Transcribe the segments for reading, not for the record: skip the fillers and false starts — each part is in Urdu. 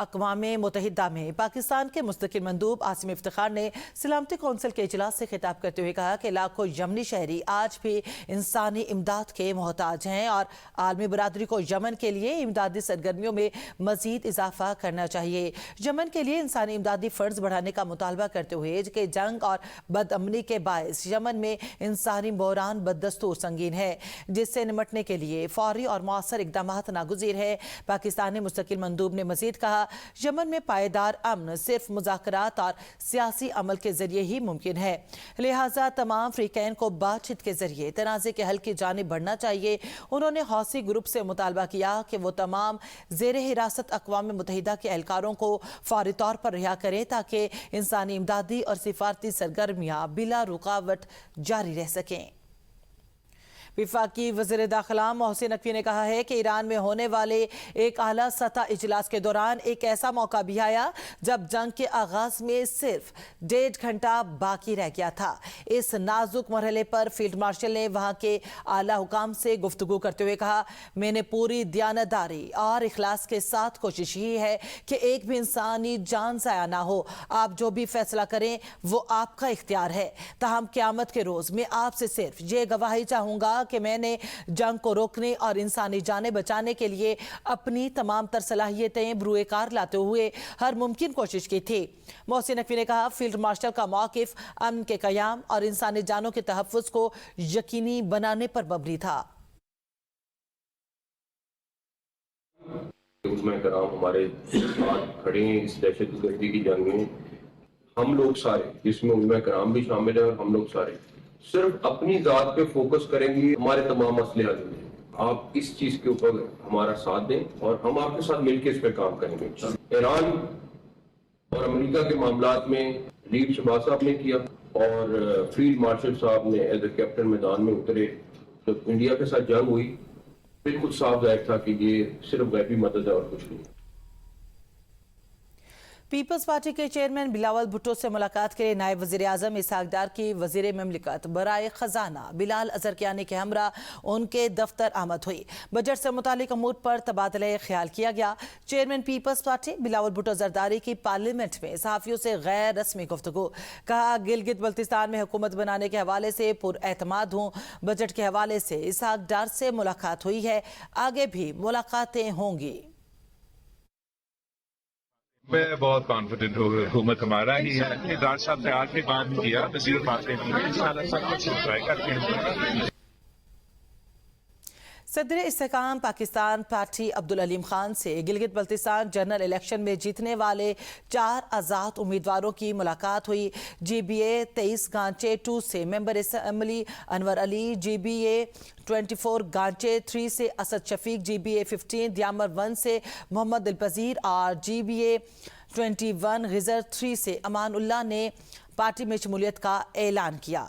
اقوام متحدہ میں پاکستان کے مستقل مندوب عاصم افتخار نے سلامتی کونسل کے اجلاس سے خطاب کرتے ہوئے کہا کہ لاکھوں یمنی شہری آج بھی انسانی امداد کے محتاج ہیں اور عالمی برادری کو یمن کے لیے امدادی سرگرمیوں میں مزید اضافہ کرنا چاہیے۔ یمن کے لیے انسانی امدادی فرض بڑھانے کا مطالبہ کرتے ہوئے کہ جنگ اور بد امنی کے باعث یمن میں انسانی بحران بدستور سنگین ہے، جس سے نمٹنے کے لیے فوری اور مؤثر اقدامات ناگزیر ہے۔ پاکستانی مستقل مندوب نے مزید کہا، یمن میں پائیدار امن صرف مذاکرات اور سیاسی عمل کے ذریعے ہی ممکن ہے، لہٰذا تمام فریقین کو بات چیت کے ذریعے تنازع کے حل کی جانب بڑھنا چاہیے۔ انہوں نے حوثی گروپ سے مطالبہ کیا کہ وہ تمام زیر حراست اقوام متحدہ کے اہلکاروں کو فوری طور پر رہا کریں تاکہ انسانی امدادی اور سفارتی سرگرمیاں بلا رکاوٹ جاری رہ سکیں۔ وفاقی وزیر داخلہ محسن نقوی نے کہا ہے کہ ایران میں ہونے والے ایک اعلیٰ سطح اجلاس کے دوران ایک ایسا موقع بھی آیا جب جنگ کے آغاز میں صرف 1.5 گھنٹہ باقی رہ گیا تھا۔ اس نازک مرحلے پر فیلڈ مارشل نے وہاں کے اعلیٰ حکام سے گفتگو کرتے ہوئے کہا، میں نے پوری دیانتداری اور اخلاص کے ساتھ کوشش کی ہے کہ ایک بھی انسانی جان ضائع نہ ہو۔ آپ جو بھی فیصلہ کریں وہ آپ کا اختیار ہے، تاہم قیامت کے روز میں آپ سے صرف یہ گواہی چاہوں گا کہ میں نے جنگ کو روکنے اور انسانی جانیں بچانے کے لیے اپنی تمام تر صلاحیتیں بروئے کار لاتے ہوئے ہر ممکن کوشش کی تھی۔ محسن نقوی نے کہا، فیلڈ مارشل کا موقف امن کے قیام اور انسانی جانوں کے تحفظ کو یقینی بنانے پر مبنی تھا۔ علماء کرام ہمارے ساتھ کھڑے ہیں اس دہشت گردی کی جنگ میں۔ ہم لوگ سارے، جس میں علماء کرام بھی شامل ہیں، اور ہم لوگ سارے صرف اپنی ذات پہ فوکس کریں گے، ہمارے تمام مسئلے حل ہوں گے۔ آپ اس چیز کے اوپر ہمارا ساتھ دیں اور ہم آپ کے ساتھ مل کے اس پہ کام کریں گے۔ ایران اور امریکہ کے معاملات میں لیڈ شہباز صاحب نے کیا اور فیلڈ مارشل صاحب نے ایز اے کیپٹن میدان میں اترے۔ جب انڈیا کے ساتھ جنگ ہوئی بالکل صاف ظاہر تھا کہ یہ صرف غیبی مدد ہے اور کچھ نہیں۔ پیپلز پارٹی کے چیئرمین بلاول بھٹو سے ملاقات کے لیے نائب وزیر اعظم اسحاق ڈار کی وزیر مملکت برائے خزانہ بلال ازرقیانی کے ہمراہ ان کے دفتر آمد ہوئی۔ بجٹ سے متعلق امور پر تبادلہ خیال کیا گیا۔ چیئرمین پیپلز پارٹی بلاول بھٹو زرداری کی پارلیمنٹ میں صحافیوں سے غیر رسمی گفتگو، کہا گلگت بلتستان میں حکومت بنانے کے حوالے سے پر اعتماد ہوں۔ بجٹ کے حوالے سے اسحاق ڈار سے ملاقات ہوئی ہے، آگے بھی ملاقاتیں ہوں گی۔ میں بہت کانفیڈنٹ ہوں، حکومت ہمارا ہی ہے۔ ڈار صاحب نے آج بھی بات کیا، وزیر باتیں کی، انشاءاللہ سب کچھ ٹرائی کرتے ہیں۔ صدر استحکام پاکستان پارٹی عبدالعلیم خان سے گلگت بلتستان جنرل الیکشن میں جیتنے والے 4 آزاد امیدواروں کی ملاقات ہوئی۔ جی بی اے 23 گانچے 2 سے ممبر اسمبلی انور علی، جی بی اے 24 گانچے 3 سے اسد شفیق، جی بی اے 15 دیامر 1 سے محمد الپذیر اور جی بی اے 21 غزر 3 سے امان اللہ نے پارٹی میں شمولیت کا اعلان کیا۔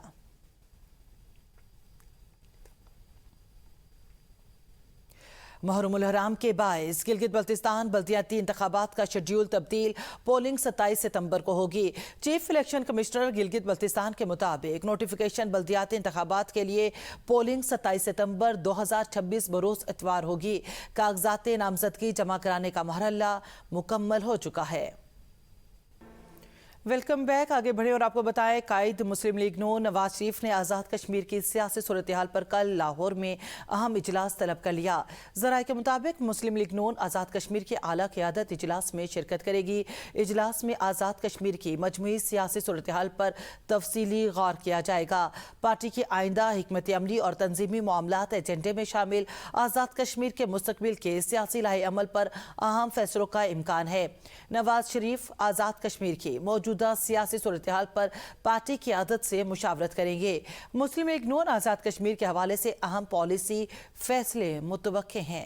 محرم الحرام کے باعث گلگت بلتستان بلدیاتی انتخابات کا شیڈیول تبدیل، پولنگ 27 ستمبر کو ہوگی۔ Chief election commissioner Gilgit Baltistan کے مطابق نوٹیفیکیشن بلدیاتی انتخابات کے لیے پولنگ 27 ستمبر 2026 بروز اتوار ہوگی۔ کاغذات نامزدگی جمع کرانے کا مرحلہ مکمل ہو چکا ہے۔ ویلکم بیک، آگے بڑھیں اور آپ کو بتائیں، قائد مسلم لیگ نون نواز شریف نے آزاد کشمیر کی سیاسی صورتحال پر کل لاہور میں اہم اجلاس طلب کر لیا۔ ذرائع کے مطابق مسلم لیگ نون آزاد کشمیر کی اعلیٰ قیادت اجلاس میں شرکت کرے گی۔ اجلاس میں آزاد کشمیر کی مجموعی سیاسی صورتحال پر تفصیلی غور کیا جائے گا۔ پارٹی کی آئندہ حکمت عملی اور تنظیمی معاملات ایجنڈے میں شامل آزاد کشمیر کے مستقبل کے سیاسی لائحہ عمل پر اہم فیصلوں کا امکان ہے۔ نواز شریف آزاد کشمیر کی موجودہ سیاسی صورتحال پر پارٹی قیادت سے مشاورت کریں گے۔ مسلم لیگ نون آزاد کشمیر کے حوالے سے اہم پالیسی فیصلے متوقع ہیں۔